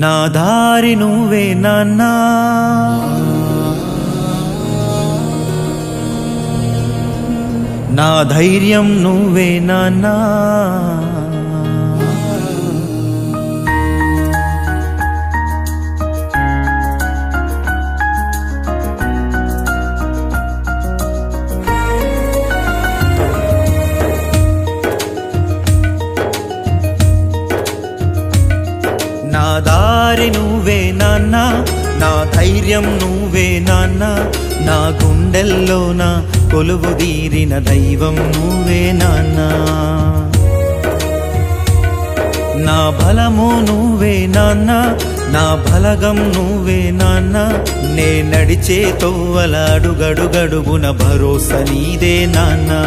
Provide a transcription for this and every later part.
నా దారి నువ్వే నాన్నా, నా ధైర్యం నువ్వే నాన్నా. నా దారి నువ్వే నాన్నా, నా ధైర్యం నువ్వే నాన్నా, నా గుండెల్లోన కొలువు తీరిన దైవం నువ్వే నాన్నా. నా బలము నువ్వే నాన్నా, నా బలగం నువ్వే నాన్నా, నే నడిచే తోవల అడుగడుగడుగున భరోసా నీదే నాన్నా.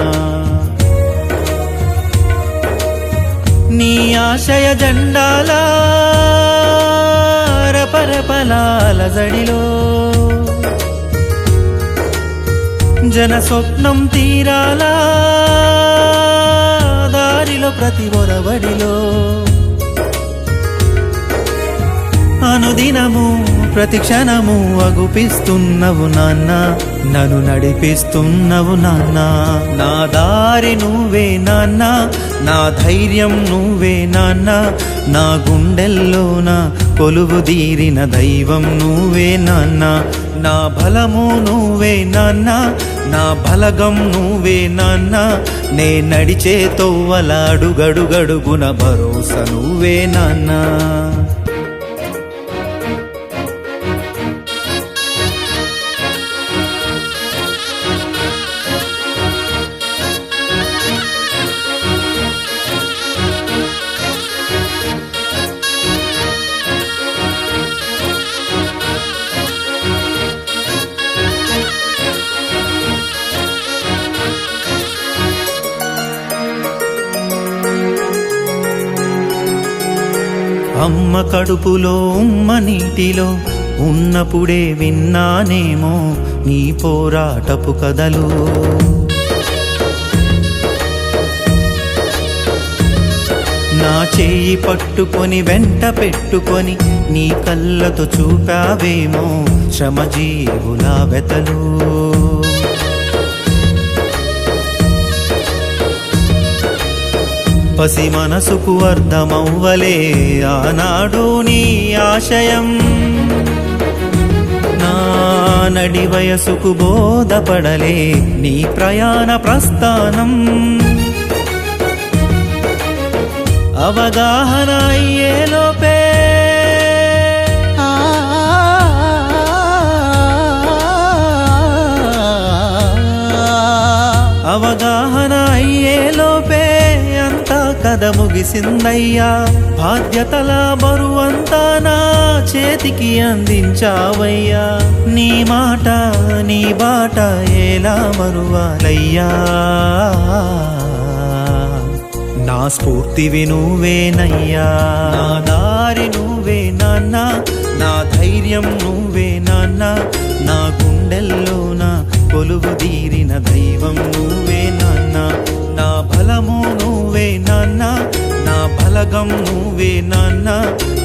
నీ ఆశయ జెండాల రపరపలాల జడిలో జన స్వప్నం తీరాల దారిలో ప్రతి ఒరవడిలో అనుదినము ప్రతి క్షణము అగుపిస్తున్నవు నాన్న, నన్ను నడిపిస్తున్నవు నాన్న. నా దారి నువ్వే నాన్న, నా ధైర్యం నువ్వే నాన్న, నా గుండెల్లోన కొలువు తీరిన దైవం నువ్వే నాన్న. నా బలము నువ్వే నాన్న, నా బలగం నువ్వే నాన్న, నే నడిచే తోవల అడుగడుగడుగున భరోసా నువ్వే నాన్న. అమ్మ కడుపులో ఉమ్మ నీటిలో ఉన్నప్పుడే విన్నానేమో నీ పోరాటపు కథలు. నా చేయి పట్టుకొని వెంట పెట్టుకొని నీ కళ్ళతో చూపావేమో శ్రమజీవుల వెతలు. పసి మనసుకు అర్థమవ్వలే ఆనాడు నీ ఆశయం, నా నడి వయసుకు బోధపడలే నీ ప్రయాణ ప్రస్థానం. అవగాహన అయ్యేలోపే అవగాహన అయ్యేలోపే అంతా కథ ముగిసిందయ్యా. బాధ్యతల బరువంతా నా చేతికి అందించావయ్యా. నీ మాట నీ బాట ఎలా మరువాలయ్యా. నా స్ఫూర్తివి నువ్వేనయ్యా. నా దారి నువ్వే నాన్న, నా ధైర్యం నువ్వే నాన్న, నా గుండెల్లోన కొలువు తీరిన దైవం నువ్వే నాన్న. నా బలము నువ్వే నాన్న, నా బలగం నువ్వే నాన్న,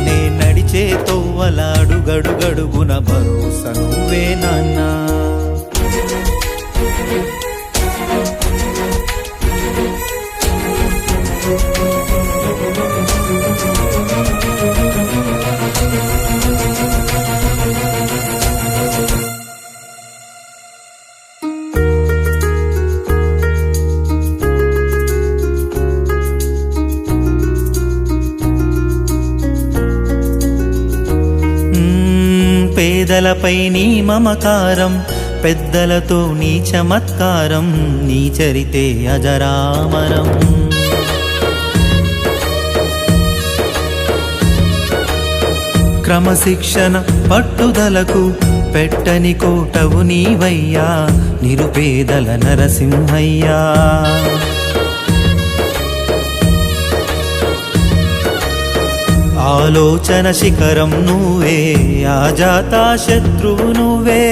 నే నడిచే తోవల అడుగడుగడుగున భరోసా నువ్వే నాన్న. పేదలపై నీ మమకారం, పెద్దలతో నీ చమత్కారం, నీ చరితే అజరామరం. క్రమశిక్షణ పట్టుదలకు పెట్టని కోటవు నీవయ్యా, నిరుపేదల నరసింహయ్యా. ఆలోచన శిఖరం నువ్వే, ఆజాతా శత్రువు నువ్వే.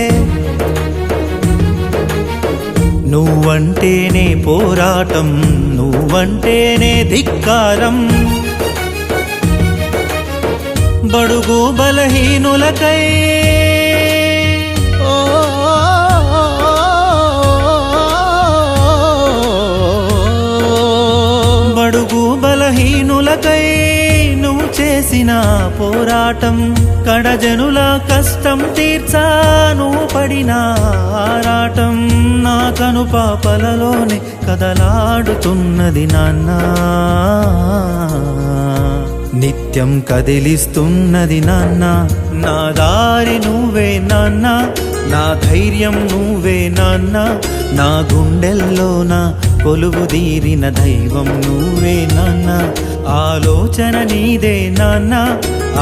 నువ్వంటేనే పోరాటం, నువ్వంటేనే ధిక్కారం. బడుగు బలహీనులకై ఓ బడుగు బలహీనులకై నువ్వు చేసిన పోరాటం, కడజనుల కష్టం తీర్చా నువ్వు పడిన ఆరాటం, నా కను పాపలలోనే కదలాడుతున్నది నాన్న, నిత్యం కదిలిస్తున్నది నాన్న. నా దారి నువ్వే నాన్న, నా ధైర్యం నువ్వే నాన్న, నా గుండెల్లోన కొలువుదీరిన దైవం నువ్వే నాన్న. ఆలోచన నీదే నాన్న,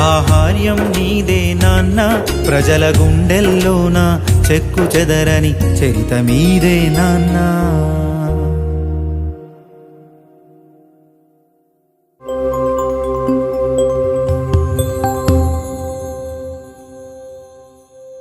ఆహార్యం నీదే నాన్న, ప్రజల గుండెల్లోన చెక్కు చెదరని చరిత మీదే నాన్న.